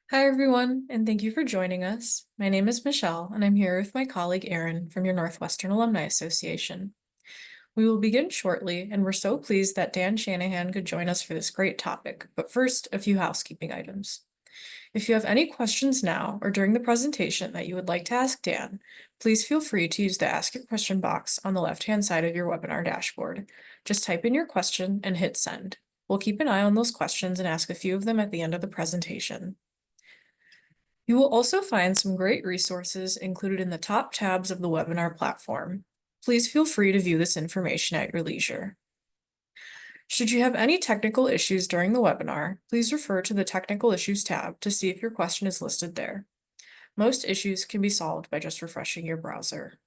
Hi, everyone, and thank you for joining us. My name is Michelle, and I'm here with my colleague Erin from your Northwestern Alumni Association. We will begin shortly, and we're so pleased that Dan Shanahan could join us for this great topic. But first, a few housekeeping items. If you have any questions now or during the presentation that you would like to ask Dan, please feel free to use the Ask Your Question box on the left-hand side of your webinar dashboard. Just type in your question and hit send. We'll keep an eye on those questions and ask a few of them at the end of the presentation. You will also find some great resources included in the top tabs of the webinar platform. Please feel free to view this information at your leisure. Should you have any technical issues during the webinar, please refer to the Technical Issues tab to see if your question is listed there. Most issues can be solved by just refreshing your browser.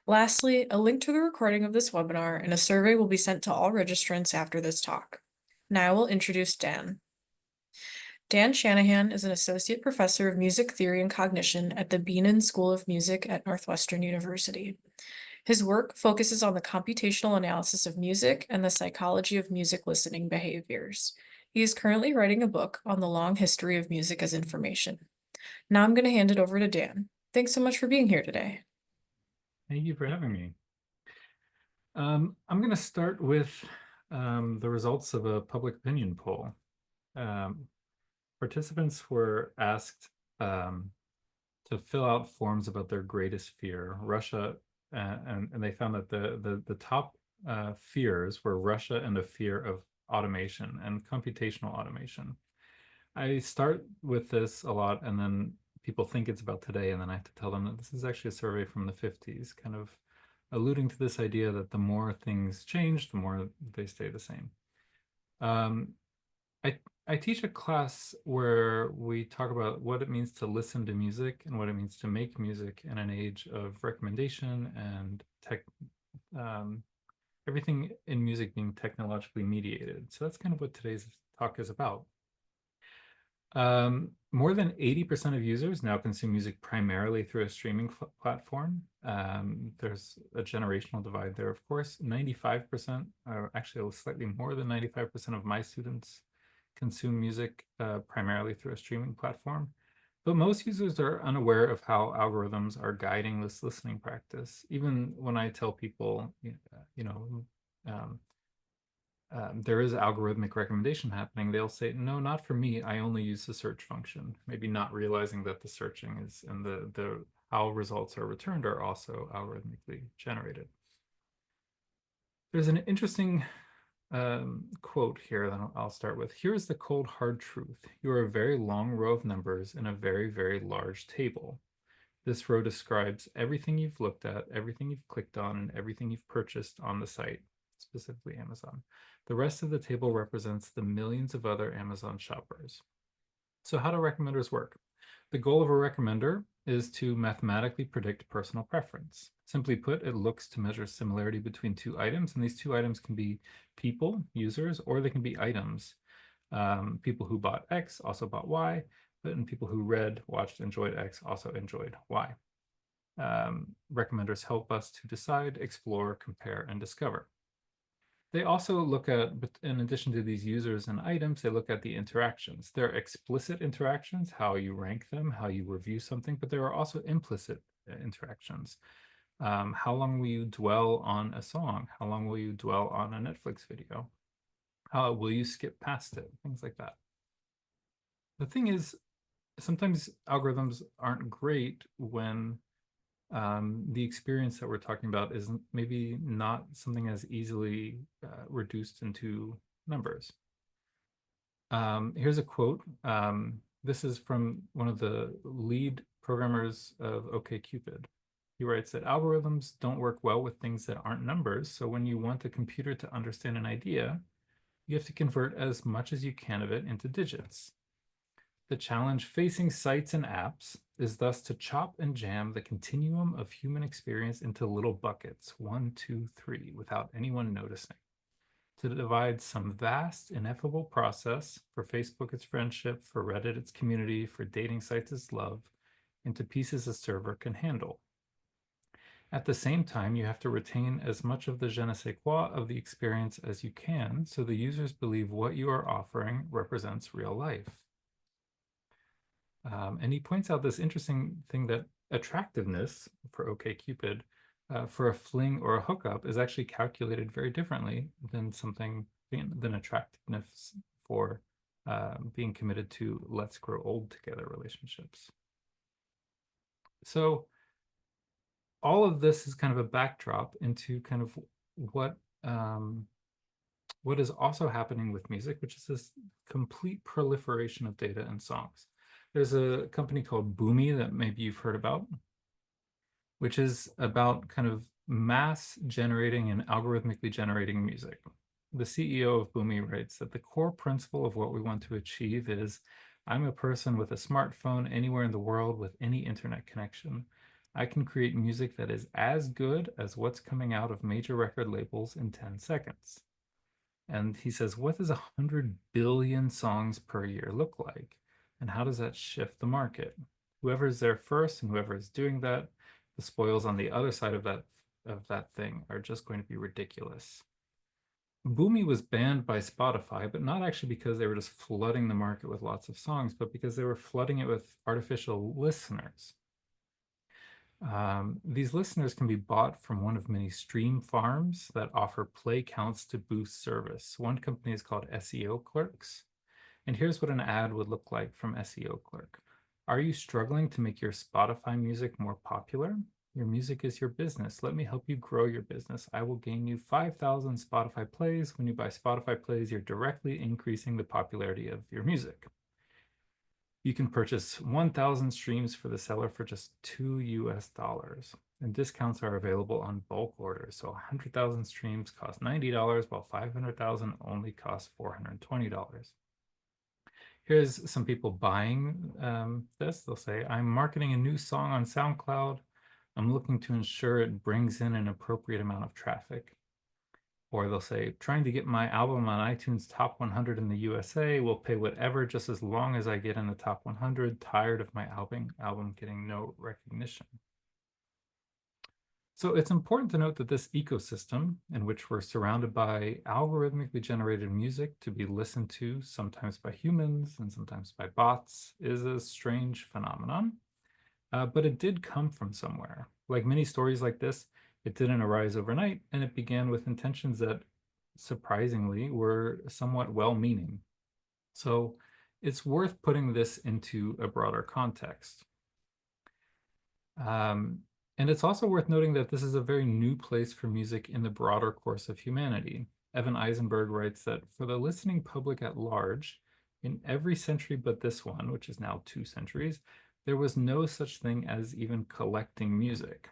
Lastly, a link to the recording of this webinar and a survey will be sent to all registrants after this talk. Now I will introduce Dan. Dan Shanahan is an associate professor of music theory and cognition at the Bienen School of Music at Northwestern University. His work focuses on the computational analysis of music and the psychology of music listening behaviors. He is currently writing a book on the long history of music as information. Now I'm going to hand it over to Dan. Thanks so much for being here today. Thank you for having me. I'm going to start with the results of a public opinion poll. Participants were asked to fill out forms about their greatest fear. Russia, and they found that the top fears were Russia and a fear of automation and computational automation. I start with this a lot, and then people think it's about today, and then I have to tell them that this is actually a survey from the 50s, kind of alluding to this idea that the more things change, the more they stay the same. I teach a class where we talk about what it means to listen to music and what it means to make music in an age of recommendation and everything in music being technologically mediated. So that's kind of what today's talk is about. More than 80% of users now consume music primarily through a streaming platform. There's a generational divide there, of course. 95%, or actually slightly more than 95% of my students consume music primarily through a streaming platform. But most users are unaware of how algorithms are guiding this listening practice. Even when I tell people, there is algorithmic recommendation happening, they'll say, no, not for me. I only use the search function, maybe not realizing that the searching is and the how results are returned are also algorithmically generated. There's an interesting quote here that I'll start with. Here's the cold, hard truth. You are a very long row of numbers in a very, very large table. This row describes everything you've looked at, everything you've clicked on, and everything you've purchased on the site, specifically Amazon. The rest of the table represents the millions of other Amazon shoppers. So how do recommenders work? The goal of a recommender is to mathematically predict personal preference. Simply put, it looks to measure similarity between two items, and these two items can be people, users, or they can be items. People who bought X also bought Y, and people who read, watched, enjoyed X also enjoyed Y. Recommenders help us to decide, explore, compare, and discover. They also look at, in addition to these users and items, they look at the interactions. There are explicit interactions, how you rank them, how you review something, but there are also implicit interactions. How long will you dwell on a song? How long will you dwell on a Netflix video? How will you skip past it? Things like that. The thing is, sometimes algorithms aren't great when the experience that we're talking about is maybe not something as easily reduced into numbers. Here's a quote. This is from one of the lead programmers of OkCupid. He writes that algorithms don't work well with things that aren't numbers. So when you want the computer to understand an idea, you have to convert as much as you can of it into digits. The challenge facing sites and apps is thus to chop and jam the continuum of human experience into little buckets, 1, 2, 3, without anyone noticing. To divide some vast, ineffable process, for Facebook it's friendship, for Reddit it's community, for dating sites it's love, into pieces a server can handle. At the same time, you have to retain as much of the je ne sais quoi of the experience as you can, so the users believe what you are offering represents real life. And he points out this interesting thing that attractiveness for OkCupid, for a fling or a hookup, is actually calculated very differently than than attractiveness for being committed to let's grow old together relationships. So all of this is kind of a backdrop into kind of what um, what is also happening with music, which is this complete proliferation of data and songs. There's a company called Boomi that maybe you've heard about, which is about kind of mass generating and algorithmically generating music. The CEO of Boomi writes that the core principle of what we want to achieve is I'm a person with a smartphone anywhere in the world with any internet connection. I can create music that is as good as what's coming out of major record labels in 10 seconds. And he says, what does 100 billion songs per year look like? And how does that shift the market? Whoever's there first and whoever is doing that, the spoils on the other side of that thing are just going to be ridiculous. Boomy was banned by Spotify, but not actually because they were just flooding the market with lots of songs, but because they were flooding it with artificial listeners. These listeners can be bought from one of many stream farms that offer play counts to boost service. One company is called SEO Clerks. And here's what an ad would look like from SEO Clerk. Are you struggling to make your Spotify music more popular? Your music is your business. Let me help you grow your business. I will gain you 5,000 Spotify plays. When you buy Spotify plays, you're directly increasing the popularity of your music. You can purchase 1,000 streams for the seller for just $2 US. And discounts are available on bulk orders. So 100,000 streams cost $90, while 500,000 only cost $420. Here's some people buying this. They'll say, I'm marketing a new song on SoundCloud. I'm looking to ensure it brings in an appropriate amount of traffic. Or they'll say, trying to get my album on iTunes top 100 in the USA, will pay whatever just as long as I get in the top 100. Tired of my album getting no recognition. So it's important to note that this ecosystem in which we're surrounded by algorithmically generated music to be listened to, sometimes by humans and sometimes by bots, is a strange phenomenon. But it did come from somewhere. Like many stories like this, it didn't arise overnight, and it began with intentions that, surprisingly, were somewhat well-meaning. So it's worth putting this into a broader context. And it's also worth noting that this is a very new place for music in the broader course of humanity. Evan Eisenberg writes that for the listening public at large, in every century but this one, which is now 2 centuries, there was no such thing as even collecting music.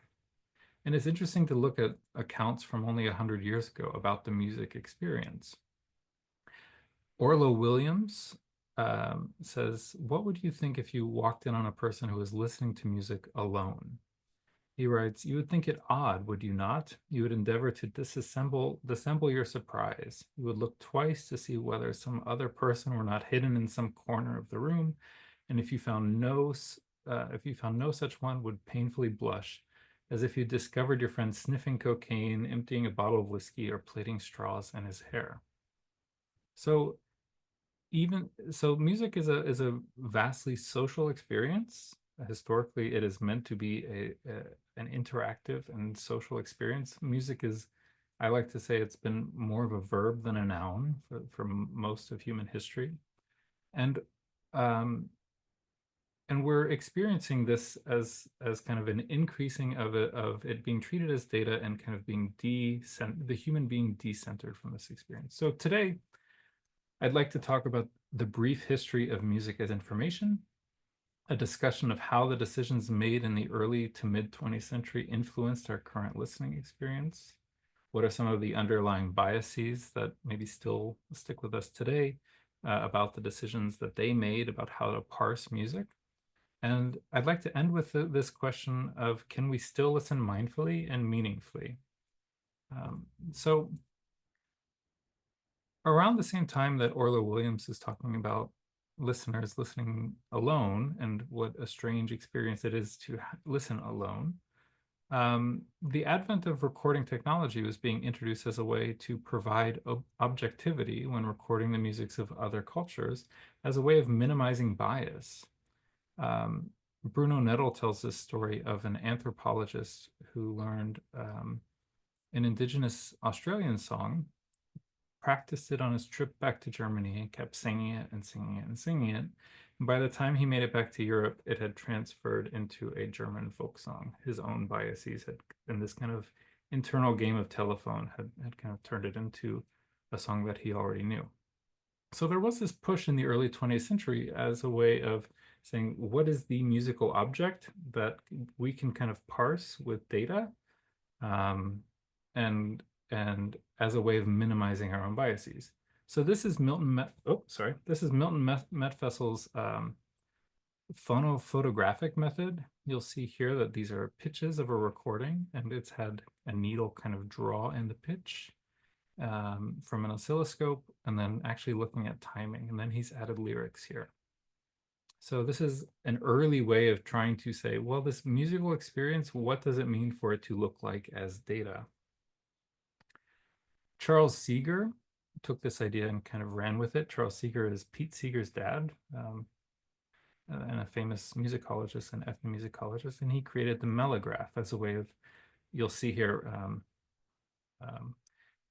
And it's interesting to look at accounts from only 100 years ago about the music experience. Orlo Williams says, what would you think if you walked in on a person who was listening to music alone? He writes, you would think it odd, would you not? You would endeavor to disassemble your surprise. You would look twice to see whether some other person were not hidden in some corner of the room. And if you found no such one, would painfully blush, as if you discovered your friend sniffing cocaine, emptying a bottle of whiskey, or plaiting straws in his hair. So music is a vastly social experience. Historically, it is meant to be an interactive and social experience. Music is, I like to say, it's been more of a verb than a noun for most of human history. And we're experiencing this as kind of an increasing of it being treated as data and kind of being the human being decentered from this experience. So today, I'd like to talk about the brief history of music as information, a discussion of how the decisions made in the early to mid 20th century influenced our current listening experience. What are some of the underlying biases that maybe still stick with us today about the decisions that they made about how to parse music? And I'd like to end with this question of, can we still listen mindfully and meaningfully? So around the same time that Orlo Williams is talking about listeners listening alone and what a strange experience it is to listen alone, the advent of recording technology was being introduced as a way to provide objectivity when recording the musics of other cultures, as a way of minimizing bias. Bruno Nettle tells this story of an anthropologist who learned an indigenous Australian song, practiced it on his trip back to Germany, and kept singing it and singing it and singing it. And by the time he made it back to Europe, it had transferred into a German folk song. His own biases had, in this kind of internal game of telephone, had kind of turned it into a song that he already knew. So there was this push in the early 20th century as a way of saying, what is the musical object that we can kind of parse with data, um, and and as a way of minimizing our own biases. So this is this is Milton Metfessel's phonophotographic method. You'll see here that these are pitches of a recording, and it's had a needle kind of draw in the pitch from an oscilloscope, and then actually looking at timing, and then he's added lyrics here. So this is an early way of trying to say, well, this musical experience, what does it mean for it to look like as data? Charles Seeger took this idea and kind of ran with it. Charles Seeger is Pete Seeger's dad, and a famous musicologist and ethnomusicologist, and he created the mellograph as a way of, you'll see here,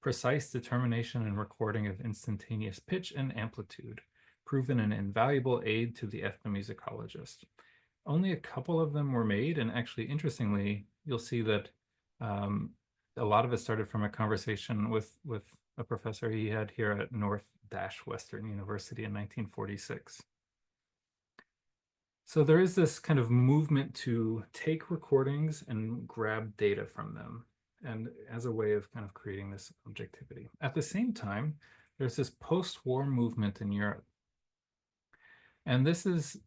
precise determination and recording of instantaneous pitch and amplitude, proven an invaluable aid to the ethnomusicologist. Only a couple of them were made, and actually, interestingly, you'll see that a lot of it started from a conversation with a professor he had here at Northwestern University in 1946. So there is this kind of movement to take recordings and grab data from them, and as a way of kind of creating this objectivity. At the same time, there's this post-war movement in Europe. And this is,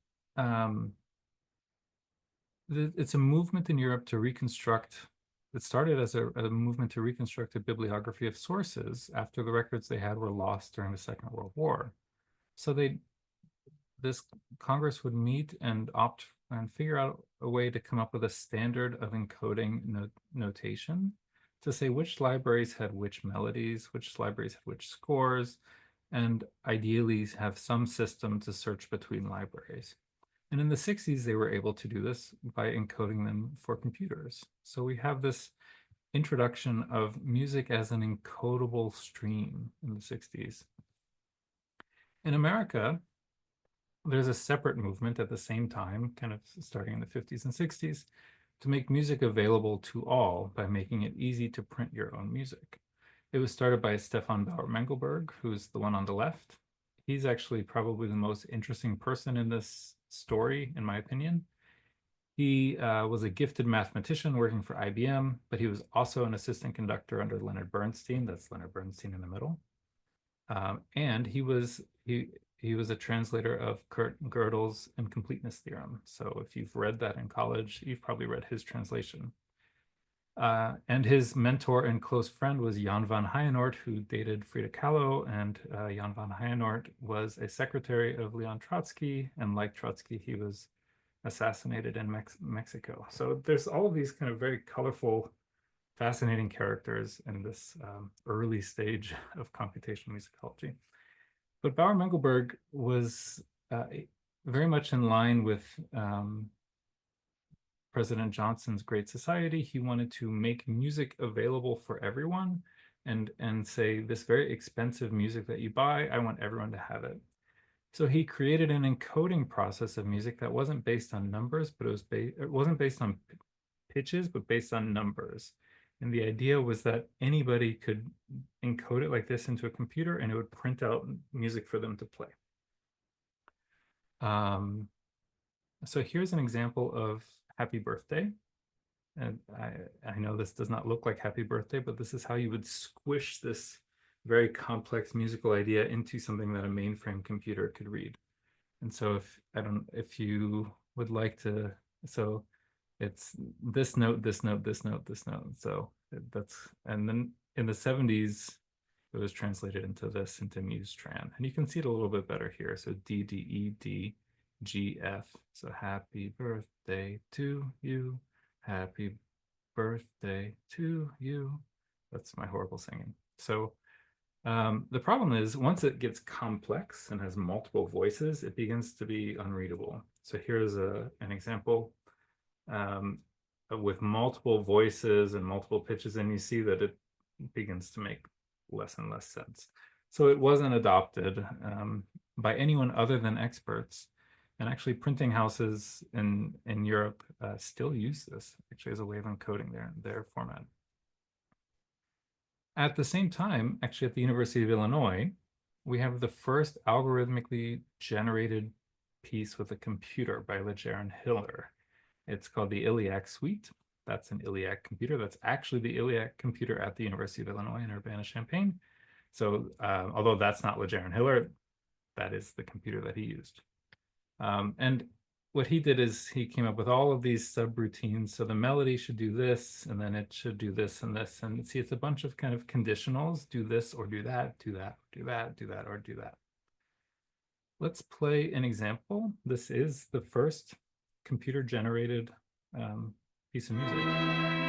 it's a movement in Europe to reconstruct. It started as a movement to reconstruct a bibliography of sources after the records they had were lost during the Second World War. So this Congress would meet and opt and figure out a way to come up with a standard of encoding notation to say which libraries had which melodies, which libraries had which scores, and ideally have some system to search between libraries. And in the 60s, they were able to do this by encoding them for computers. So we have this introduction of music as an encodable stream in the 60s. In America, there's a separate movement at the same time, kind of starting in the 50s and 60s, to make music available to all by making it easy to print your own music. It was started by Stefan Bauer-Mengelberg, who's the one on the left. He's actually probably the most interesting person in this story, in my opinion. He was a gifted mathematician working for IBM, but he was also an assistant conductor under Leonard Bernstein. That's Leonard Bernstein in the middle. And he was a translator of Kurt Gödel's incompleteness theorem. So if you've read that in college, you've probably read his translation. And his mentor and close friend was Jan van Heijenoort, who dated Frida Kahlo. And Jan van Heijenoort was a secretary of Leon Trotsky. And like Trotsky, he was assassinated in Mexico. So there's all of these kind of very colorful, fascinating characters in this early stage of computational musicology. But Bauer-Mengelberg was very much in line with President Johnson's Great Society. He wanted to make music available for everyone and say, this very expensive music that you buy, I want everyone to have it. So he created an encoding process of music that wasn't based on numbers, but it wasn't based on pitches, but based on numbers. And the idea was that anybody could encode it like this into a computer, and it would print out music for them to play. So here's an example of Happy Birthday. And I know this does not look like Happy Birthday, but this is how you would squish this very complex musical idea into something that a mainframe computer could read. And so if you would like to, so it's this note, this note, this note, this note. So and then in the 70s, it was translated into Muse-Tran. And you can see it a little bit better here. So D, D, E, D, G, F. So happy birthday to you. Happy birthday to you. That's my horrible singing. So The problem is once it gets complex and has multiple voices, it begins to be unreadable. So here's an example um, with multiple voices and multiple pitches, and you see that it begins to make less and less sense. So it wasn't adopted by anyone other than experts. And actually, printing houses in Europe still use this actually as a way of encoding their format. At the same time, actually at the University of Illinois, we have the first algorithmically generated piece with a computer by Leger and Hiller. It's called the ILLIAC Suite. That's an ILLIAC computer. That's actually the ILLIAC computer at the University of Illinois in Urbana-Champaign. So although that's not Leger and Hiller, that is the computer that he used. And what he did is he came up with all of these subroutines. So the melody should do this, and then it should do this and this. And see, it's a bunch of kind of conditionals. Do this or do that, do that, do that, do that, or do that. Let's play an example. This is the first computer-generated piece of music.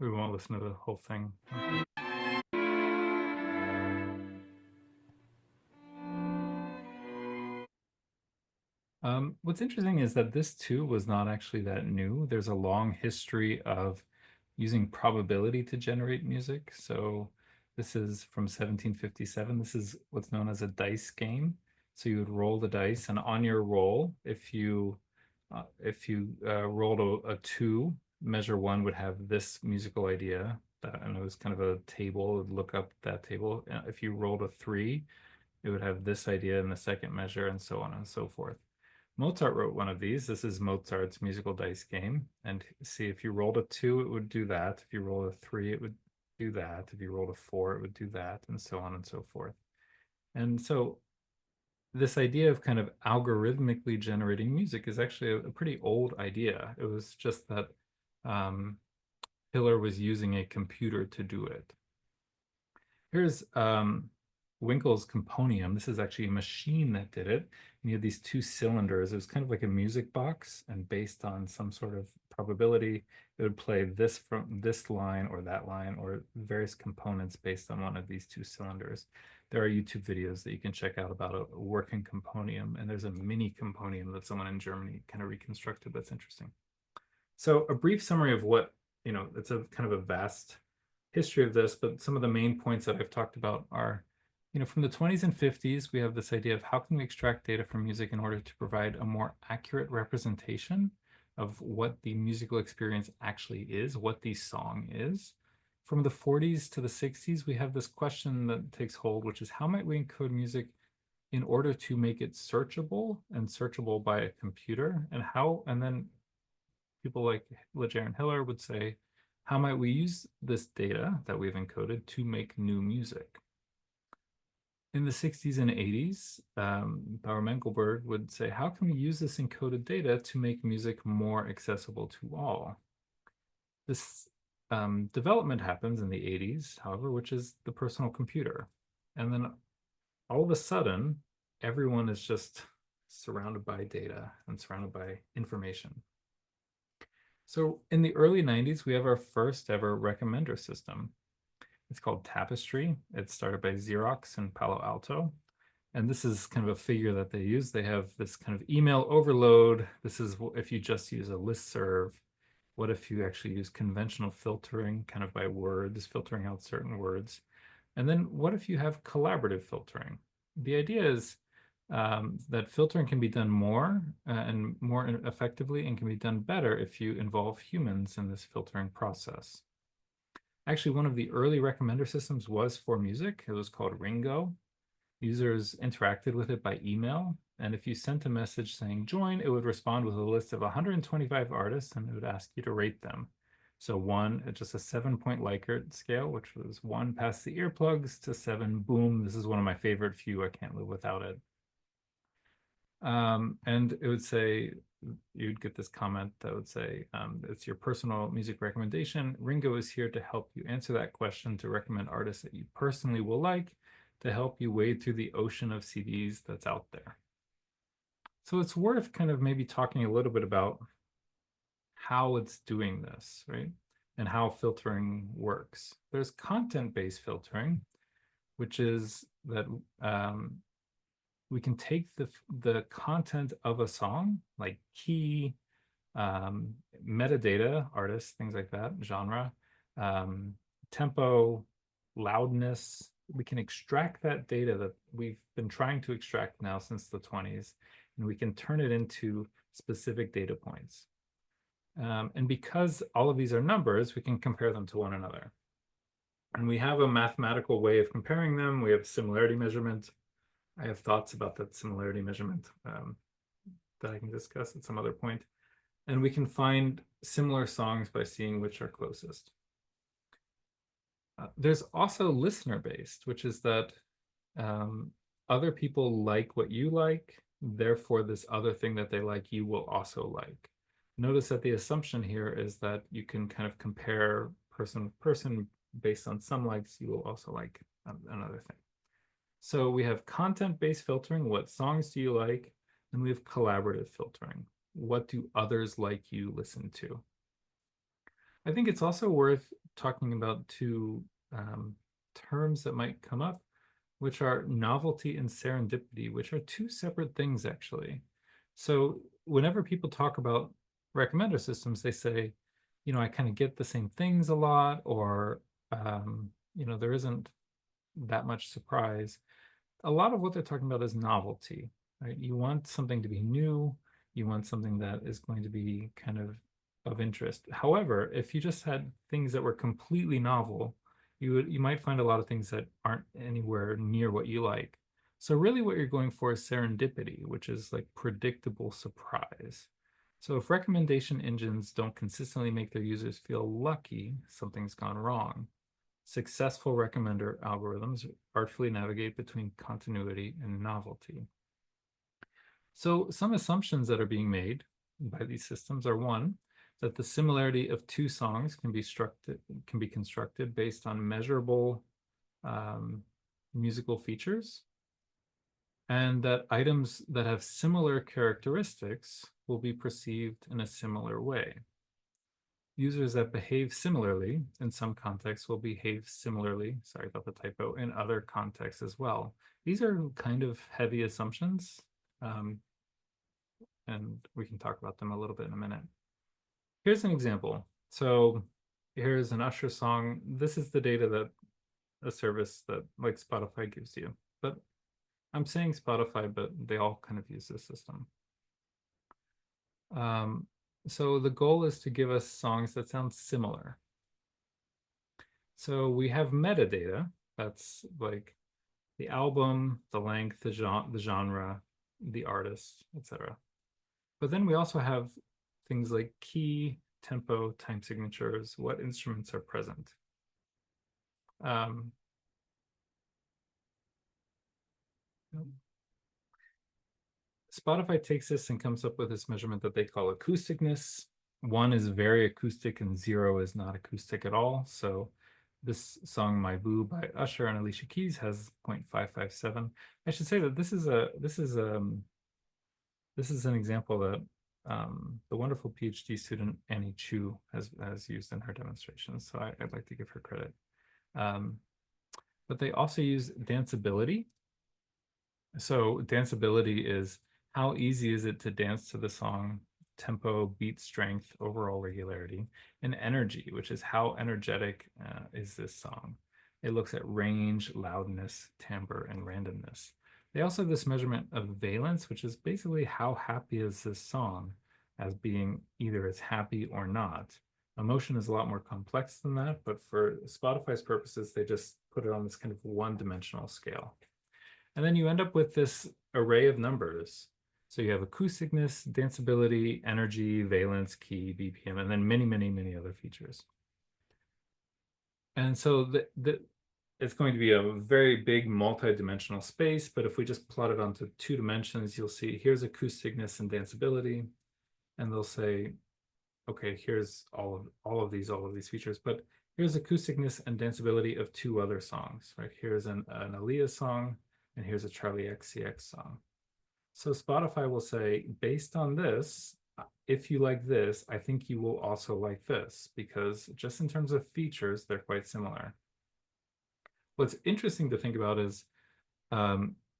We won't listen to the whole thing. What's interesting is that this too was not actually that new. There's a long history of using probability to generate music. So this is from 1757. This is what's known as a dice game. So you would roll the dice, and on your roll, if you rolled a two, measure one would have this musical idea. And it was kind of a table. It would look up that table. If you rolled a three, it would have this idea in the second measure, and so on and so forth. Mozart wrote one of these. This is Mozart's musical dice game. And see, if you rolled a two, it would do that. If you rolled a three, it would do that. If you rolled a four, it would do that, and so on and so forth. And so this idea of kind of algorithmically generating music is actually a pretty old idea. It was just that Hiller was using a computer to do it. Here's Winkel's Componium. This is actually a machine that did it. And you had these two cylinders. It was kind of like a music box, and based on some sort of probability, it would play this from this line or that line or various components based on one of these two cylinders. There are YouTube videos that you can check out about a working componium, and there's a mini componium that someone in Germany kind of reconstructed that's interesting. So a brief summary of what, it's a kind of a vast history of this, but some of the main points that I've talked about are, from the 20s and 50s, we have this idea of how can we extract data from music in order to provide a more accurate representation of what the musical experience actually is, what the song is. From the 40s to the 60s, we have this question that takes hold, which is how might we encode music in order to make it searchable and searchable by a computer, and then people like Leger and Hiller would say, how might we use this data that we've encoded to make new music? In the 60s and 80s, Bauer-Mengelberg would say, how can we use this encoded data to make music more accessible to all? This development happens in the 80s, however, which is the personal computer. And then all of a sudden, everyone is just surrounded by data and surrounded by information. So in the early 90s, we have our first ever recommender system. It's called Tapestry. It's started by Xerox in Palo Alto. And this is kind of a figure that they use. They have this kind of email overload. This is if you just use a listserv. What if you actually use conventional filtering, kind of by words, filtering out certain words? And then what if you have collaborative filtering? The idea is that filtering can be done more and more effectively, and can be done better if you involve humans in this filtering process. Actually, one of the early recommender systems was for music. It was called Ringo. Users interacted with it by email, and if you sent a message saying join, it would respond with a list of 125 artists and it would ask you to rate them. So one, just a 7-point Likert scale, which was 1 past the earplugs to 7, boom, this is one of my favorite few, I can't live without it. And it would say, you'd get this comment that would say, it's your personal music recommendation. Ringo is here to help you answer that question, to recommend artists that you personally will like, to help you wade through the ocean of CDs that's out there. So it's worth kind of maybe talking a little bit about how it's doing this, right? And how filtering works. There's content-based filtering, which is that we can take the content of a song, like key, metadata, artists, things like that, genre, tempo, loudness. We can extract that data that we've been trying to extract now since the 20s, and we can turn it into specific data points. And because all of these are numbers, we can compare them to one another. And we have a mathematical way of comparing them. We have similarity measurement. I have thoughts about that similarity measurement that I can discuss at some other point. And we can find similar songs by seeing which are closest. There's also listener-based, which is that other people like what you like, therefore this other thing that they like, you will also like. Notice that the assumption here is that you can kind of compare person with person based on some likes, you will also like another thing. So we have content-based filtering, what songs do you like? And we have collaborative filtering, what do others like you listen to? I think it's also worth talking about two terms that might come up, which are novelty and serendipity, which are two separate things actually. So whenever people talk about recommender systems, they say, you know, I kind of get the same things a lot, or, you know, there isn't that much surprise. A lot of what they're talking about is novelty, right? You want something to be new. You want something that is going to be kind of interest. However, if you just had things that were completely novel, you might find a lot of things that aren't anywhere near what you like. So really what you're going for is serendipity, which is like predictable surprise. So if recommendation engines don't consistently make their users feel lucky, something's gone wrong. Successful recommender algorithms artfully navigate between continuity and novelty. So some assumptions that are being made by these systems are, one, that the similarity of two songs can be constructed based on measurable musical features, and that items that have similar characteristics will be perceived in a similar way. Users that behave similarly in some contexts will behave similarly, sorry about the typo, in other contexts as well. These are kind of heavy assumptions, and we can talk about them a little bit in a minute. Here's an example. So here's an Usher song. This is the data that a service that like Spotify gives you. But I'm saying Spotify, but they all kind of use this system. So the goal is to give us songs that sound similar. So we have metadata. That's like the album, the length, the genre, the artist, etc. But then we also have things like key, tempo, time signatures, what instruments are present. Spotify takes this and comes up with this measurement that they call acousticness. 1 is very acoustic and 0 is not acoustic at all. So this song My Boo by Usher and Alicia Keys has 0.557. I should say that this is an example that the wonderful PhD student Annie Chu has used in her demonstrations. So I'd like to give her credit. But they also use danceability. So danceability is how easy is it to dance to the song, tempo, beat strength, overall regularity, and energy, which is how energetic is this song. It looks at range, loudness, timbre, and randomness. They also have this measurement of valence, which is basically how happy is this song as being either as happy or not. Emotion is a lot more complex than that, but for Spotify's purposes, they just put it on this kind of one-dimensional scale. And then you end up with this array of numbers. So you have acousticness, danceability, energy, valence, key, BPM, and then many, many, many other features. And so it's going to be a very big multi-dimensional space, but if we just plot it onto 2 dimensions, you'll see here's acousticness and danceability, and they'll say, okay, here's all of these features, but here's acousticness and danceability of 2 other songs, right? Here's an Aaliyah song, and here's a Charlie XCX song. So Spotify will say, based on this, if you like this, I think you will also like this, because just in terms of features, they're quite similar. What's interesting to think about is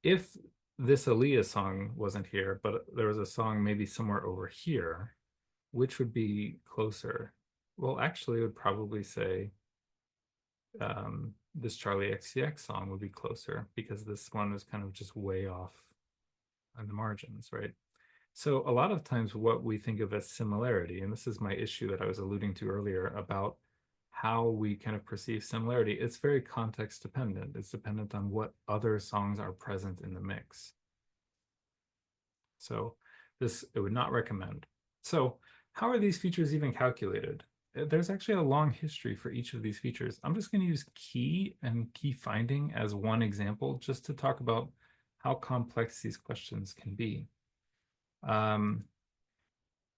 if this Aaliyah song wasn't here, but there was a song maybe somewhere over here, which would be closer? Well, actually, it would probably say this Charlie XCX song would be closer because this one is kind of just way off on the margins, right? So a lot of times what we think of as similarity, and this is my issue that I was alluding to earlier about how we kind of perceive similarity, it's very context dependent. It's dependent on what other songs are present in the mix. So this I would not recommend. So how are these features even calculated? There's actually a long history for each of these features. I'm just going to use key and key finding as one example just to talk about how complex these questions can be.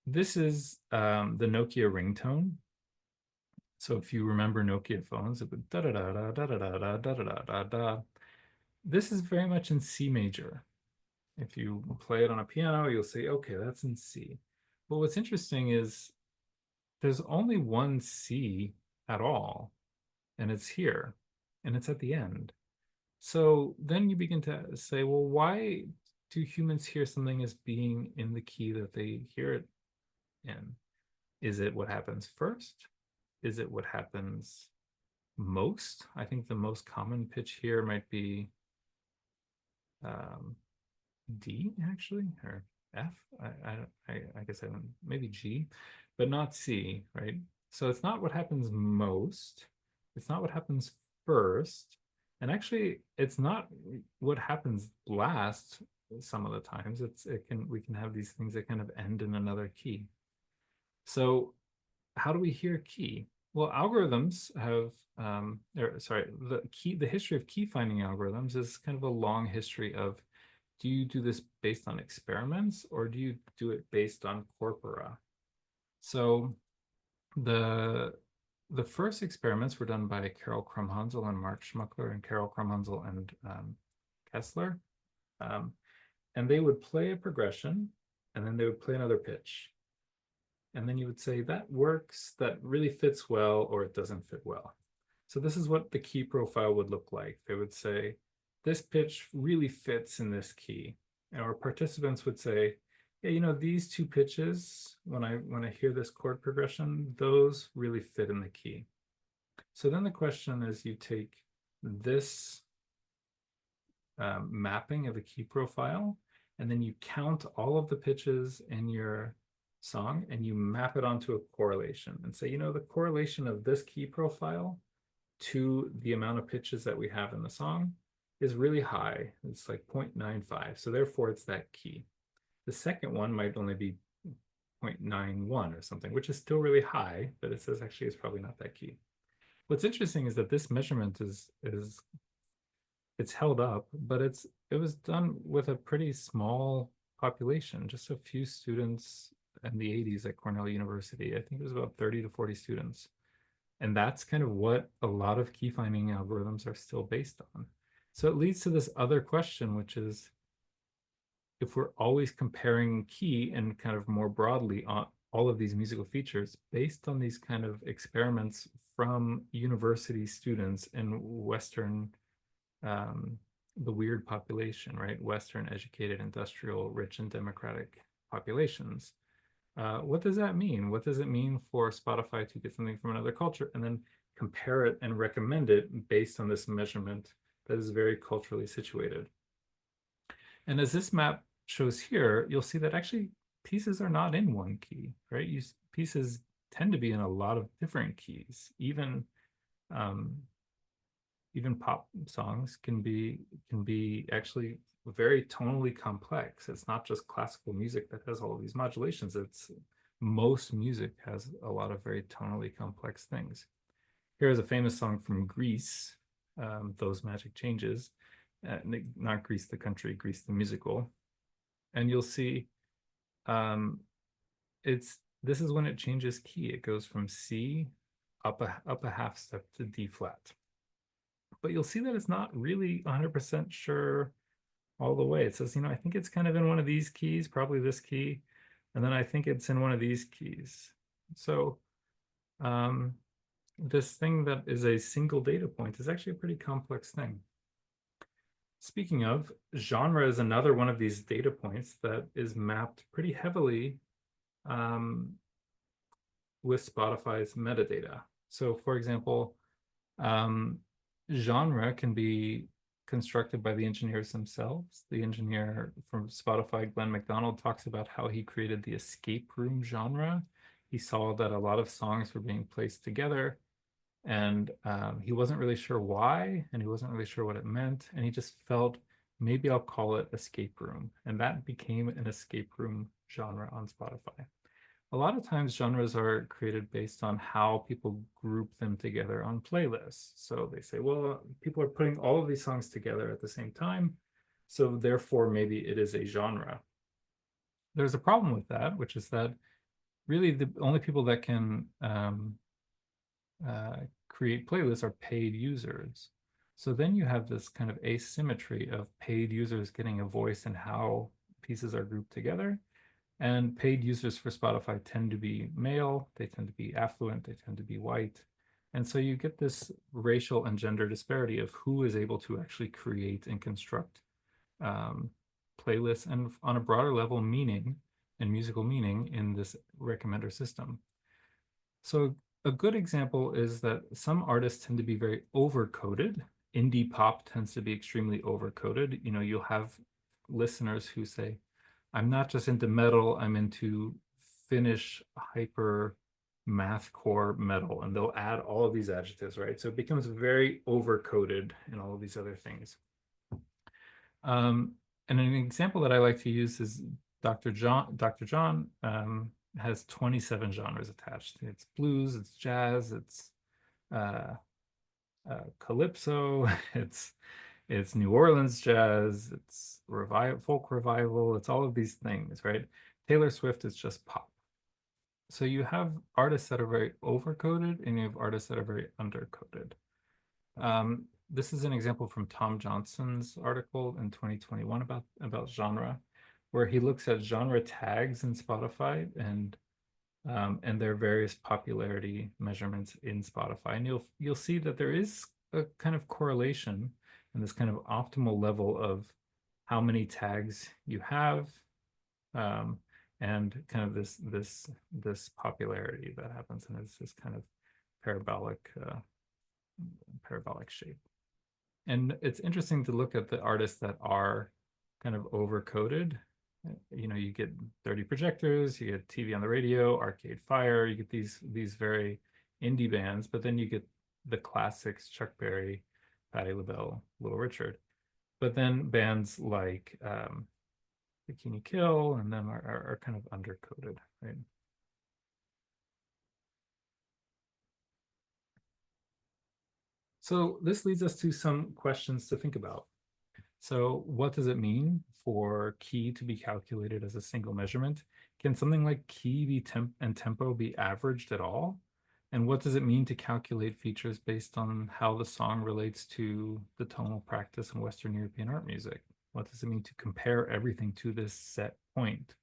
This is the Nokia ringtone. So if you remember Nokia phones, it would da da da da da da da da da da da da. This is very much in C major. If you play it on a piano, you'll say, okay, that's in C. But what's interesting is there's only one C at all, and it's here, and it's at the end. So then you begin to say, well, why do humans hear something as being in the key that they hear it in? Is it what happens first? Is it what happens most? I think the most common pitch here might be D actually, or F. I guess I don't, maybe G, but not C, right? So it's not what happens most. It's not what happens first. And actually, it's not what happens last some of the times. We can have these things that kind of end in another key. So how do we hear key? Well, algorithms have, the history of key finding algorithms is kind of a long history of, do you do this based on experiments or do you do it based on corpora? So the first experiments were done by Carol Krumhansel and Mark Schmuckler, and Carol Krumhansel and Kessler. And they would play a progression and then they would play another pitch. And then you would say that works, that really fits well, or it doesn't fit well. So this is what the key profile would look like. They would say, this pitch really fits in this key. And our participants would say, yeah, you know, these 2 pitches, when I hear this chord progression, those really fit in the key. So then the question is, you take this mapping of a key profile, and then you count all of the pitches in your song and you map it onto a correlation and say, you know, the correlation of this key profile to the amount of pitches that we have in the song is really high. It's like 0.95. So therefore it's that key. The second one might only be 0.91 or something, which is still really high, but it says actually it's probably not that key. What's interesting is that this measurement is it's held up, but it was done with a pretty small population, just a few students in the 80s at Cornell University. I think it was about 30 to 40 students. And that's kind of what a lot of key finding algorithms are still based on. So it leads to this other question, which is, if we're always comparing key and kind of more broadly on all of these musical features based on these kind of experiments from university students in Western, the weird population, right? Western educated, industrial, rich and democratic populations. What does that mean? What does it mean for Spotify to get something from another culture and then compare it and recommend it based on this measurement that is very culturally situated? And as this map shows here, you'll see that actually pieces are not in one key, right? Pieces tend to be in a lot of different keys, even even pop songs can be actually very tonally complex. It's not just classical music that has all of these modulations. It's most music has a lot of very tonally complex things. Here's a famous song from Greece, Those Magic Changes, not Greece the country, Greece the musical. And you'll see this is when it changes key. It goes from C up a half step to D flat. But you'll see that it's not really 100% sure all the way. It says, I think it's kind of in one of these keys, probably this key, and then I think it's in one of these keys. So this thing that is a single data point is actually a pretty complex thing. Speaking of, genre is another one of these data points that is mapped pretty heavily with Spotify's metadata. So for example, genre can be constructed by the engineers themselves. The engineer from Spotify, Glenn McDonald, talks about how he created the escape room genre. He saw that a lot of songs were being placed together, and he wasn't really sure why, and he wasn't really sure what it meant, and he just felt, maybe I'll call it escape room, and that became an escape room genre on Spotify. A lot of times genres are created based on how people group them together on playlists. So they say, well, people are putting all of these songs together at the same time, so therefore maybe it is a genre. There's a problem with that, which is that really the only people that can create playlists are paid users. So then you have this kind of asymmetry of paid users getting a voice in how pieces are grouped together. And paid users for Spotify tend to be male, they tend to be affluent, they tend to be white. And so you get this racial and gender disparity of who is able to actually create and construct playlists, and on a broader level, meaning and musical meaning in this recommender system. So a good example is that some artists tend to be very overcoded. Indie pop tends to be extremely overcoded. You'll have listeners who say, I'm not just into metal, I'm into Finnish hyper mathcore metal, and they'll add all of these adjectives, right? So it becomes very overcoded and all of these other things. And an example that I like to use is Dr. John. Dr. John has 27 genres attached. It's blues, it's jazz, it's calypso, it's New Orleans jazz, it's folk revival, it's all of these things, right? Taylor Swift is just pop. So you have artists that are very overcoded and you have artists that are very undercoded. This is an example from Tom Johnson's article in 2021 about genre, where he looks at genre tags in Spotify and their various popularity measurements in Spotify. And you'll see that there is a kind of correlation and this kind of optimal level of how many tags you have, and kind of this popularity that happens, and it's this kind of parabolic shape. And it's interesting to look at the artists that are kind of overcoded. You get 30 projectors, you get TV on the radio, Arcade Fire, you get these very indie bands, but then you get the classics, Chuck Berry, Patti LaBelle, Little Richard. But then bands like Bikini Kill and them are kind of undercoded, right? So this leads us to some questions to think about. So what does it mean for key to be calculated as a single measurement? Can something like key and tempo be averaged at all? And what does it mean to calculate features based on how the song relates to the tonal practice in Western European art music? What does it mean to compare everything to this set point?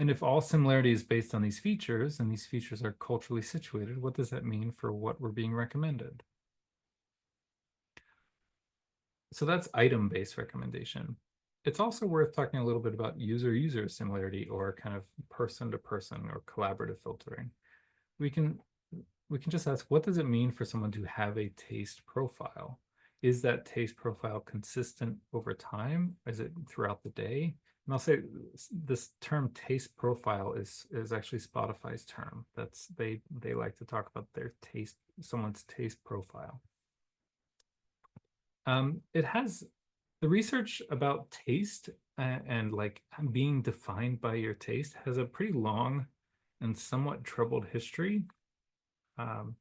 And if all similarity is based on these features, and these features are culturally situated, what does that mean for what we're being recommended? So that's item-based recommendation. It's also worth talking a little bit about user-user similarity, or kind of person-to-person or collaborative filtering. We can just ask, what does it mean for someone to have a taste profile? Is that taste profile consistent over time? Is it throughout the day? And I'll say this term taste profile is actually Spotify's term. They like to talk about their taste, someone's taste profile. It has the research about taste and like being defined by your taste has a pretty long and somewhat troubled history. Um,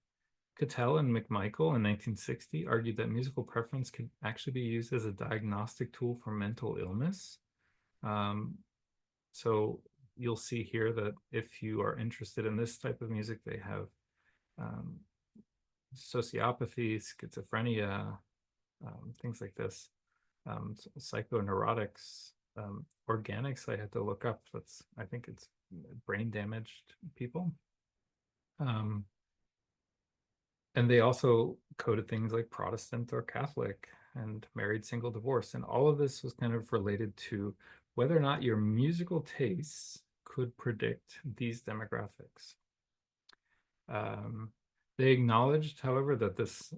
Cattell and McMichael in 1960 argued that musical preference could actually be used as a diagnostic tool for mental illness. Um, so you'll see here that if you are interested in this type of music, they have um, sociopathy, schizophrenia, things like this, psychoneurotics, organics. I had to look up. That's I think it's brain damaged people. Um, and they also coded things like Protestant or Catholic and married, single, divorce. And all of this was kind of related to whether or not your musical tastes could predict these demographics. Um, they acknowledged, however, that this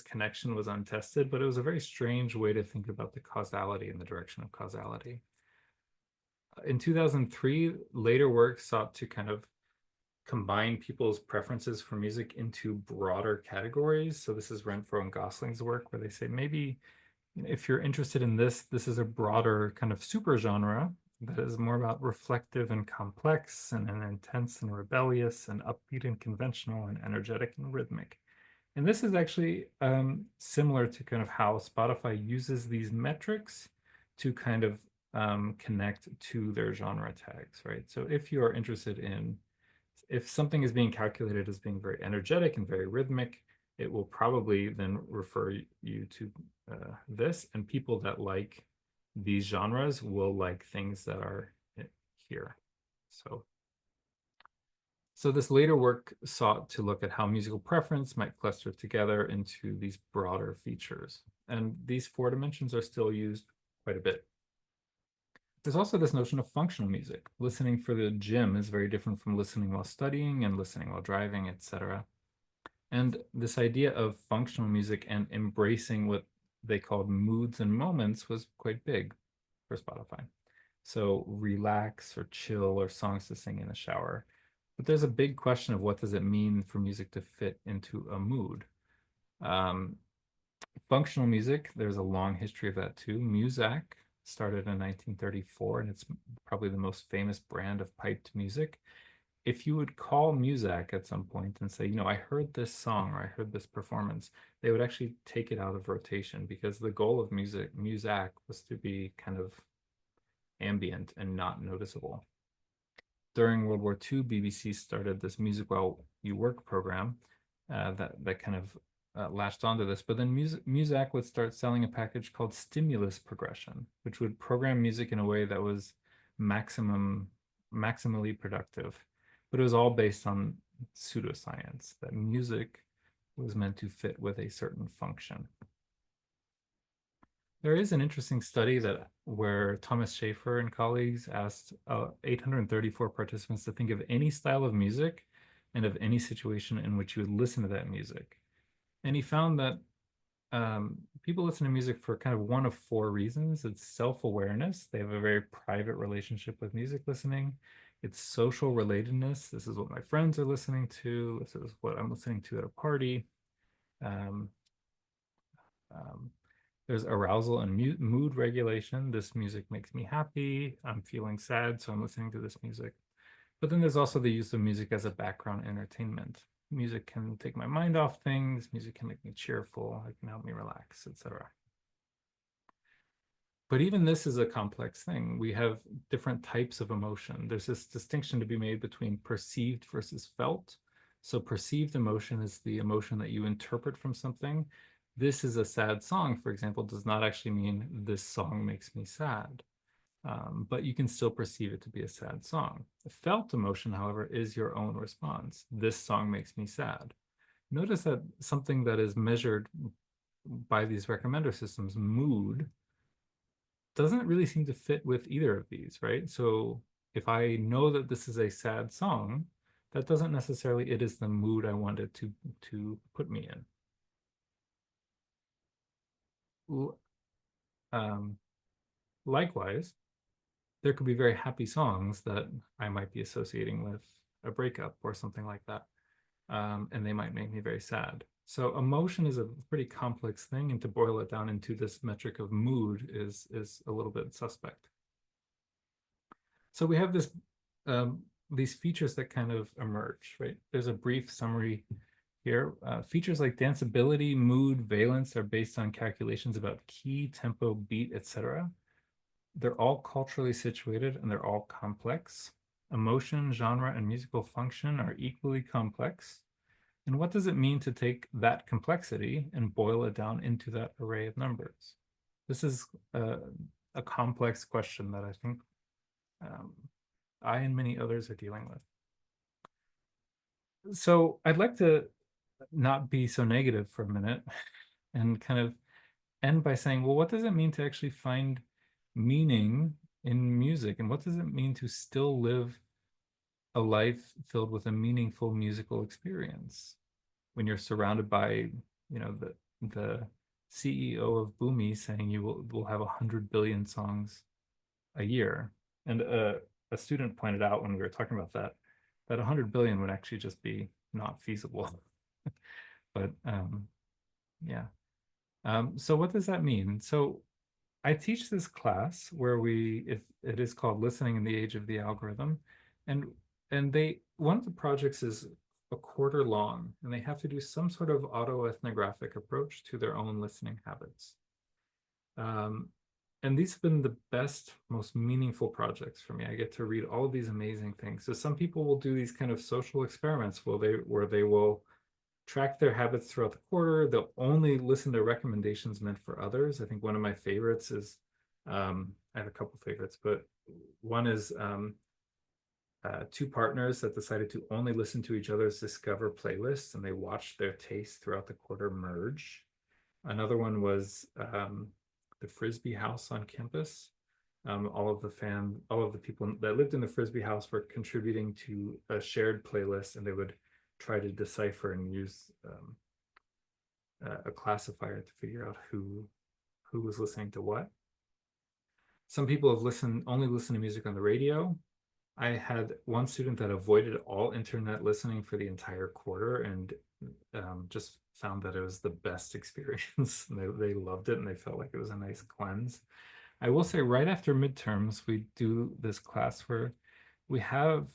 connection was untested, but it was a very strange way to think about the causality and the direction of causality. In 2003, later work sought to kind of combine people's preferences for music into broader categories. So this is Renfro and Gosling's work, where they say maybe if you're interested in this, this is a broader kind of super genre that is more about reflective and complex and intense and rebellious and upbeat and conventional and energetic and rhythmic. And this is actually similar to kind of how Spotify uses these metrics to kind of connect to their genre tags, right? So if you are interested in, if something is being calculated as being very energetic and very rhythmic, it will probably then refer you to this. And people that like these genres will like things that are here. So this later work sought to look at how musical preference might cluster together into these broader features. And these four dimensions are still used quite a bit. There's also this notion of functional music. Listening for the gym is very different from listening while studying and listening while driving, etc. And this idea of functional music and embracing what they called moods and moments was quite big for Spotify. So relax or chill or songs to sing in the shower. But there's a big question of what does it mean for music to fit into a mood? Um, Functional music, there's a long history of that too. Muzak started in 1934, and it's probably the most famous brand of piped music. If you would call Muzak at some point and say, I heard this song or I heard this performance, they would actually take it out of rotation because the goal of Muzak was to be kind of ambient and not noticeable. During World War II, BBC started this Music While You Work program that kind of latched onto this. But then Muzak would start selling a package called stimulus progression, which would program music in a way that was maximally productive. But it was all based on pseudoscience, that music was meant to fit with a certain function. There is an interesting study that where Thomas Schaefer and colleagues asked 834 participants to think of any style of music and of any situation in which you would listen to that music. And he found that people listen to music for kind of one of four reasons. It's self-awareness. They have a very private relationship with music listening. It's social relatedness. This is what my friends are listening to. This is what I'm listening to at a party. Um, um, There's arousal and mood regulation. This music makes me happy. I'm feeling sad, so I'm listening to this music. But then there's also the use of music as a background entertainment. Music can take my mind off things. Music can make me cheerful. It can help me relax, etc. But even this is a complex thing. We have different types of emotion. There's this distinction to be made between perceived versus felt. So perceived emotion is the emotion that you interpret from something. This is a sad song, for example, does not actually mean this song makes me sad. But you can still perceive it to be a sad song. Felt emotion, however, is your own response. This song makes me sad. Notice that something that is measured by these recommender systems, mood, doesn't really seem to fit with either of these, right? So if I know that this is a sad song, that doesn't necessarily it is the mood I wanted to put me in. Um, Likewise, there could be very happy songs that I might be associating with a breakup or something like that. And they might make me very sad. So emotion is a pretty complex thing, and to boil it down into this metric of mood is a little bit suspect. So we have these features that kind of emerge, right? There's a brief summary here. Features like danceability, mood, valence are based on calculations about key, tempo, beat, etc. They're all culturally situated and they're all complex. Emotion, genre, and musical function are equally complex. And what does it mean to take that complexity and boil it down into that array of numbers? This is a complex question that I think um, I and many others are dealing with. So I'd like to not be so negative for a minute and kind of end by saying, well, what does it mean to actually find meaning in music? And what does it mean to still live a life filled with a meaningful musical experience when you're surrounded by, the CEO of Boomy saying you will have 100 billion songs a year. And a student pointed out when we were talking about that 100 billion would actually just be not feasible. But yeah. So what does that mean? So I teach this class where it is called Listening in the Age of the Algorithm, and one of the projects is a quarter long, and they have to do some sort of autoethnographic approach to their own listening habits. Um, and these have been the best, most meaningful projects for me. I get to read all of these amazing things. So some people will do these kind of social experiments where they will track their habits throughout the quarter. They'll only listen to recommendations meant for others. I think one of my favorites is, I have a couple favorites, but one is two partners that decided to only listen to each other's Discover playlists, and they watched their tastes throughout the quarter merge. Another one was the Frisbee house on campus. All of the people that lived in the Frisbee house were contributing to a shared playlist, and they would try to decipher and use a classifier to figure out who was listening to what. Some people have only listened to music on the radio. I had one student that avoided all internet listening for the entire quarter and just found that it was the best experience. They loved it and they felt like it was a nice cleanse. I will say right after midterms, we do this class where we have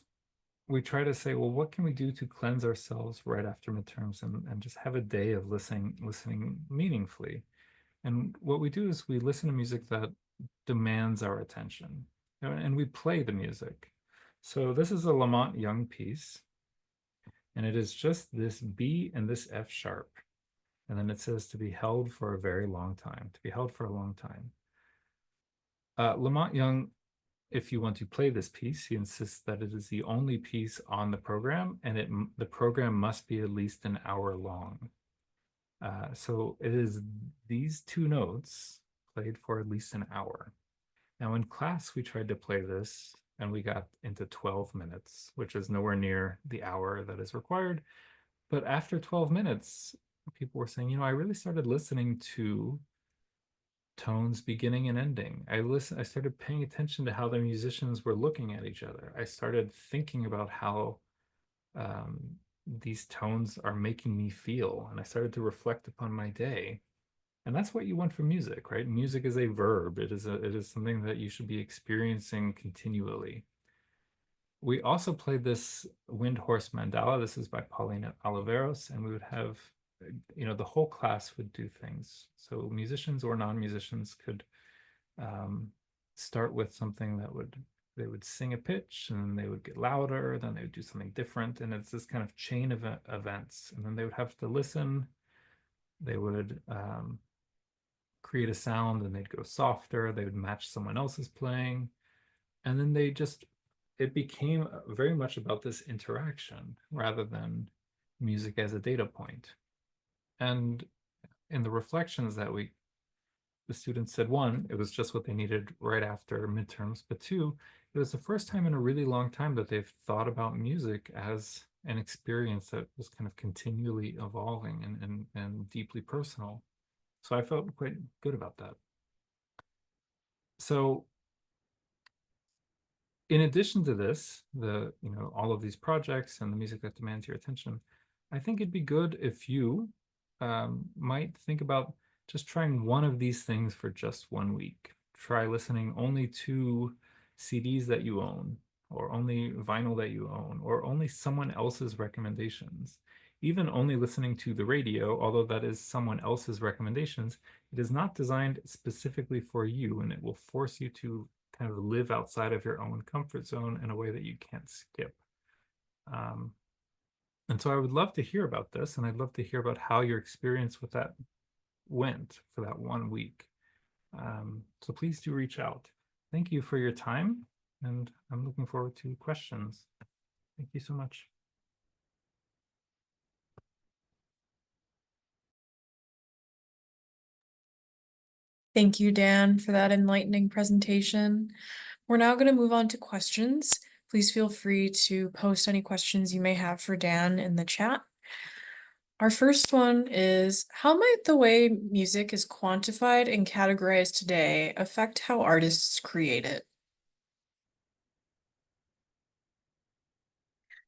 we try to say, well, what can we do to cleanse ourselves right after midterms and just have a day of listening meaningfully. And what we do is we listen to music that demands our attention, and we play the music. So this is a Lamont Young piece, and it is just this B and this F sharp. And then it says to be held for a very long time, to be held for a long time. Lamont Young, if you want to play this piece, he insists that it is the only piece on the program, and the program must be at least an hour long. So it is these two notes played for at least an hour. Now in class, we tried to play this and we got into 12 minutes, which is nowhere near the hour that is required. But after 12 minutes, people were saying, I really started listening to tones beginning and ending. I started paying attention to how the musicians were looking at each other. I started thinking about how um, these tones are making me feel, and I started to reflect upon my day. And that's what you want from music, right? Music is a verb. It is something that you should be experiencing continually. We also played this Wind Horse Mandala. This is by Paulina Oliveros, and we would have, the whole class would do things. So musicians or non-musicians could start with something they would sing a pitch, and then they would get louder, then they would do something different, and it's this kind of chain of events. And then they would have to listen. They would create a sound, and they'd go softer. They would match someone else's playing, and then it became very much about this interaction rather than music as a data point. And in the reflections the students said, one, it was just what they needed right after midterms, but two, it was the first time in a really long time that they've thought about music as an experience that was kind of continually evolving and deeply personal. So I felt quite good about that. So in addition to this, all of these projects and the music that demands your attention, I think it'd be good if you might think about just trying one of these things for just 1 week. Try listening only to CDs that you own, or only vinyl that you own, or only someone else's recommendations. Even only listening to the radio, although that is someone else's recommendations, it is not designed specifically for you, and it will force you to kind of live outside of your own comfort zone in a way that you can't skip. Um, and so I would love to hear about this, and I'd love to hear about how your experience with that went for that 1 week. So please do reach out. Thank you for your time, and I'm looking forward to questions. Thank you so much. Thank you, Dan, for that enlightening presentation. We're now going to move on to questions. Please feel free to post any questions you may have for Dan in the chat. Our first one is, how might the way music is quantified and categorized today affect how artists create it?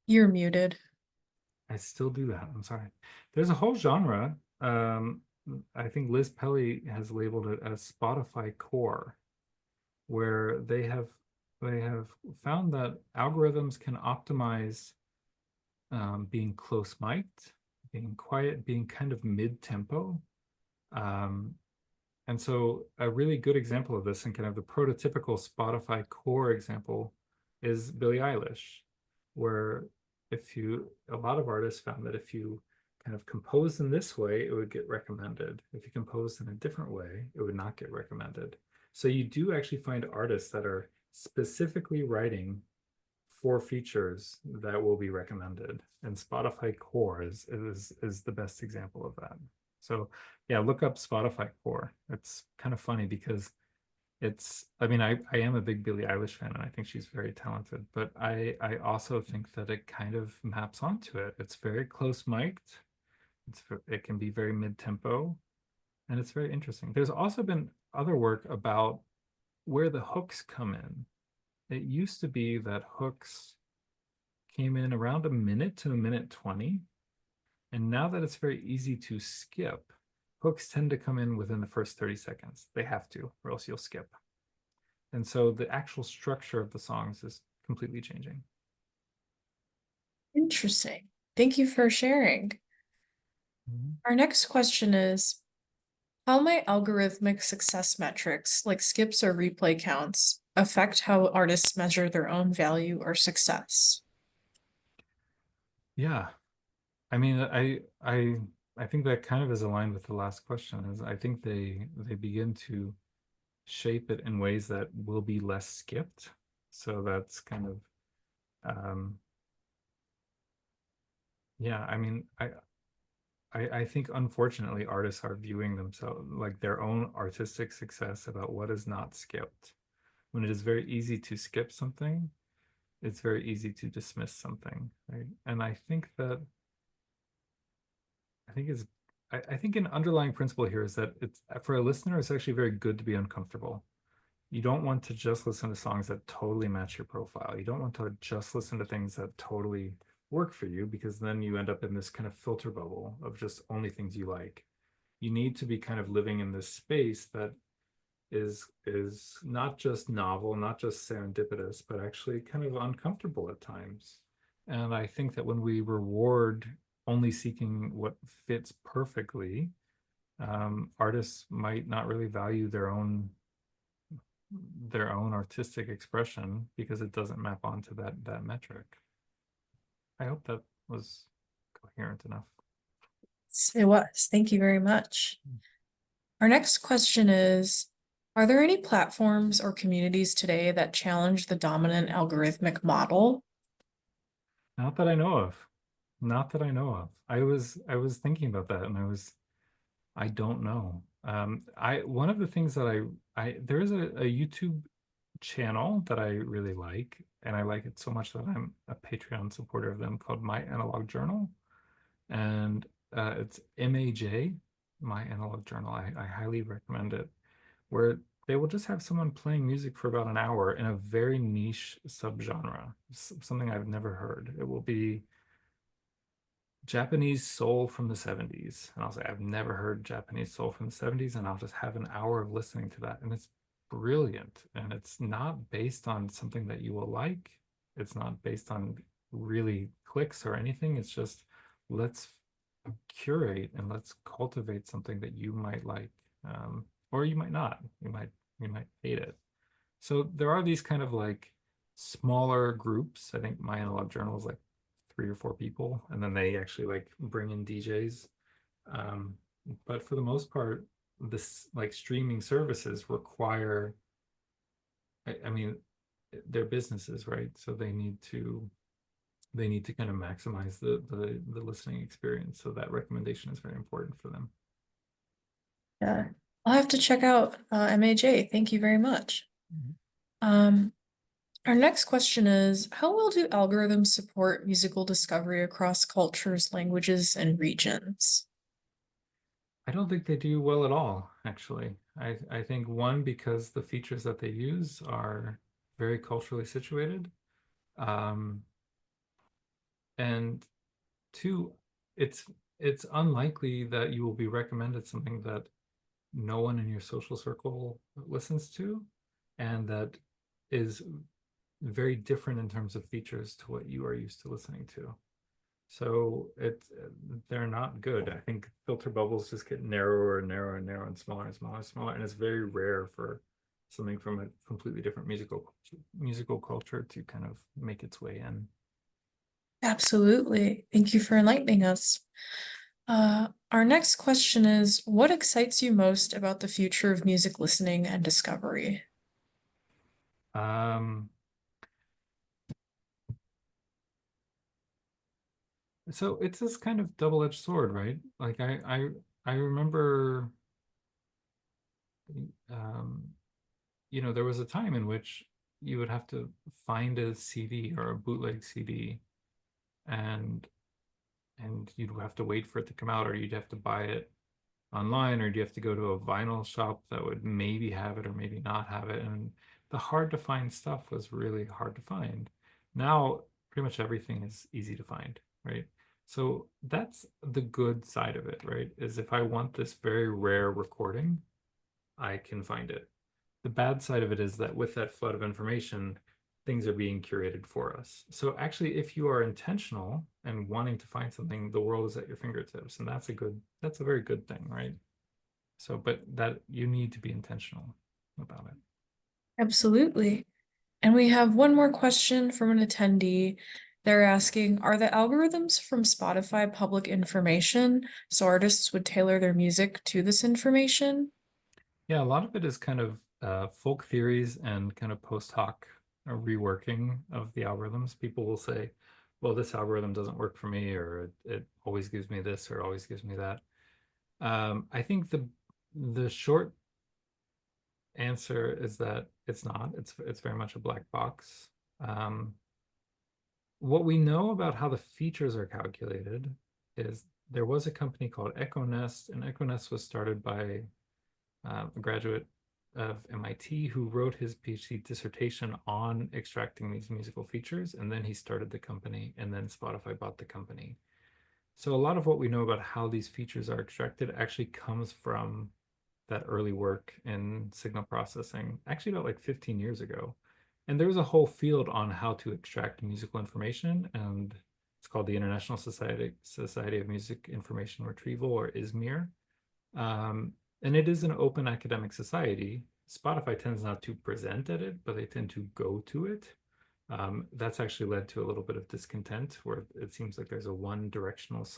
You're muted. I still do that. I'm sorry. There's a whole genre. I think Liz Pelly has labeled it as Spotify core, where they have found that algorithms can optimize being close mic'd, being quiet, being kind of mid-tempo. And so a really good example of this, and kind of the prototypical Spotify core example, is Billie Eilish, where a lot of artists found that if you kind of composed in this way, it would get recommended. If you composed in a different way, it would not get recommended. So you do actually find artists that are specifically writing for features that will be recommended. And Spotify core is the best example of that. So yeah, look up Spotify core. It's kind of funny because I mean, I am a big Billie Eilish fan, and I think she's very talented, but I also think that it kind of maps onto it. It's very close mic'd. It can be very mid-tempo, and it's very interesting. There's also been other work about where the hooks come in. It used to be that hooks came in around a minute to a minute 20. And now that it's very easy to skip, hooks tend to come in within the first 30 seconds. They have to, or else you'll skip. And so the actual structure of the songs is completely changing. Interesting. Thank you for sharing. Our next question is, how might algorithmic success metrics like skips or replay counts affect how artists measure their own value or success? Yeah. I mean, I think that kind of is aligned with the last question. Is I think they begin to shape it in ways that will be less skipped. So that's kind of yeah, I mean, I think unfortunately artists are viewing themselves like their own artistic success about what is not skipped. When it is very easy to skip something, it's very easy to dismiss something, right? And I think that I think is I think an underlying principle here is that it's for a listener, it's actually very good to be uncomfortable. You don't want to just listen to songs that totally match your profile. You don't want to just listen to things that totally work for you, because then you end up in this kind of filter bubble of just only things you like. You need to be kind of living in this space that is not just novel, not just serendipitous, but actually kind of uncomfortable at times. And I think that when we reward only seeking what fits perfectly, artists might not really value their own artistic expression because it doesn't map onto that metric. I hope that was coherent enough. It was. Thank you very much. Our next question is, are there any platforms or communities today that challenge the dominant algorithmic model? Not that I know of. Not that I know of. I was thinking about that, and I don't know. I one of the things that I there is a YouTube channel that I really like, and I like it so much that I'm a Patreon supporter of them, called My Analog Journal. And it's MAJ, My Analog Journal. I highly recommend it, where they will just have someone playing music for about an hour in a very niche subgenre, something I've never heard. It will be Japanese soul from the 70s. And I'll say, I've never heard Japanese soul from the 70s, and I'll just have an hour of listening to that. And it's brilliant. And it's not based on something that you will like. It's not based on really clicks or anything. It's just let's curate and let's cultivate something that you might like. Or you might not. You might hate it. So there are these kind of like smaller groups. I think my analog journal is like 3 or 4 people, and then they actually like bring in DJs. Um, but for the most part, this like streaming services require, I mean, they're businesses, right? So they need to kind of maximize the listening experience. So that recommendation is very important for them. Yeah. I'll have to check out MAJ. Thank you very much. Mhm. Um, our next question is, how well do algorithms support musical discovery across cultures, languages, and regions? I don't think they do well at all, actually. I think one, because the features that they use are very culturally situated. Um, and two, it's it's unlikely that you will be recommended something that no one in your social circle listens to, and that is very different in terms of features to what you are used to listening to. So they're not good. I think filter bubbles just get narrower and narrower and narrower and smaller and smaller and smaller, and it's very rare for something from a completely different musical culture to kind of make its way in. Absolutely. Thank you for enlightening us. Our next question is, what excites you most about the future of music listening and discovery? Um, so it's this kind of double-edged sword, right? Like I remember, um, there was a time in which you would have to find a CD or a bootleg CD, and you'd have to wait for it to come out, or you'd have to buy it online, or you'd have to go to a vinyl shop that would maybe have it or maybe not have it. And the hard to find stuff was really hard to find. Now, pretty much everything is easy to find, right? So that's the good side of it, right? Is if I want this very rare recording, I can find it. The bad side of it is that with that flood of information, things are being curated for us. So actually, if you are intentional and wanting to find something, the world is at your fingertips, and that's a very good thing, right? So, but that you need to be intentional about it. Absolutely. And we have one more question from an attendee. They're asking, are the algorithms from Spotify public information, so artists would tailor their music to this information? Yeah, a lot of it is kind of folk theories and kind of post hoc reworking of the algorithms. People will say, well, this algorithm doesn't work for me, or it always gives me this, or always gives me that. I think the short answer is that it's not. It's very much a black box. Um, what we know about how the features are calculated is there was a company called EchoNest, and EchoNest was started by a graduate of MIT who wrote his PhD dissertation on extracting these musical features, and then he started the company, and then Spotify bought the company. So a lot of what we know about how these features are extracted actually comes from that early work in signal processing, actually about like 15 years ago. And there was a whole field on how to extract musical information, and it's called the International Society of Music Information Retrieval, or ISMIR. Um, and it is an open academic society. Spotify tends not to present at it, but they tend to go to it. That's actually led to a little bit of discontent where it seems like there's a one directional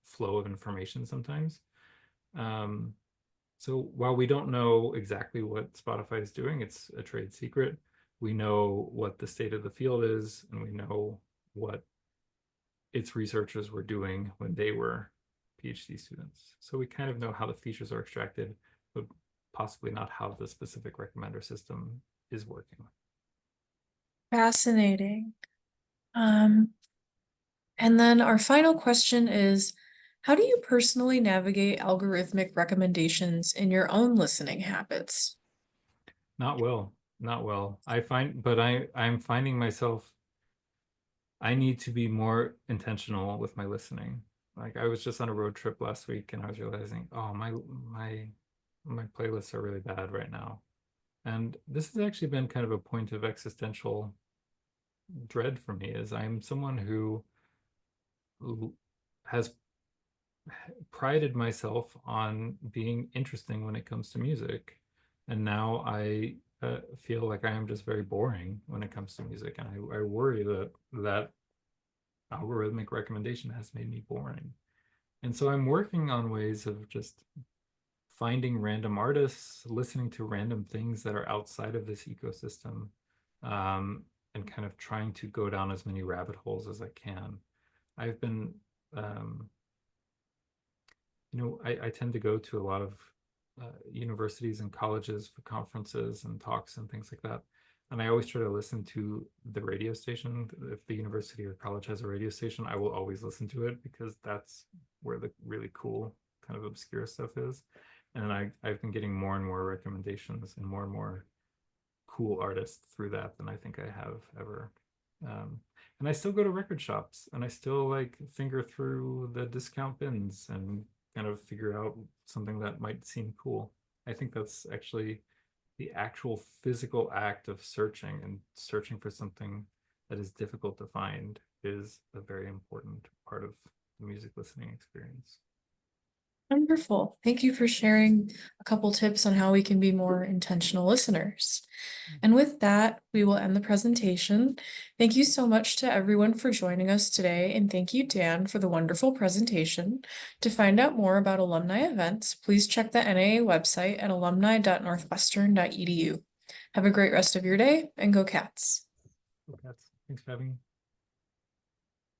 flow of information sometimes. Um, so while we don't know exactly what Spotify is doing, it's a trade secret. We know what the state of the field is, and we know what its researchers were doing when they were PhD students. So we kind of know how the features are extracted, but possibly not how the specific recommender system is working. Fascinating. Um, and then our final question is, how do you personally navigate algorithmic recommendations in your own listening habits? Not well, not well. I find, but I'm finding myself I need to be more intentional with my listening. Like I was just on a road trip last week and I was realizing, oh, my playlists are really bad right now. And this has actually been kind of a point of existential dread for me, is I'm someone who has prided myself on being interesting when it comes to music. And now I feel like I am just very boring when it comes to music. And I worry that that algorithmic recommendation has made me boring. And so I'm working on ways of just finding random artists, listening to random things that are outside of this ecosystem, and kind of trying to go down as many rabbit holes as I can. I've been, um, I tend to go to a lot of universities and colleges for conferences and talks and things like that. And I always try to listen to the radio station. If the university or college has a radio station, I will always listen to it because that's where the really cool kind of obscure stuff is. And I've been getting more and more recommendations and more cool artists through that than I think I have ever. And I still go to record shops and I still like finger through the discount bins and kind of figure out something that might seem cool. I think that's actually the actual physical act of searching and searching for something that is difficult to find is a very important part of the music listening experience. Wonderful. Thank you for sharing a couple tips on how we can be more intentional listeners. And with that, we will end the presentation. Thank you so much to everyone for joining us today, and thank you, Dan, for the wonderful presentation. To find out more about alumni events, please check the NAA website at alumni.northwestern.edu. Have a great rest of your day, and go Cats. Okay, thanks for having me.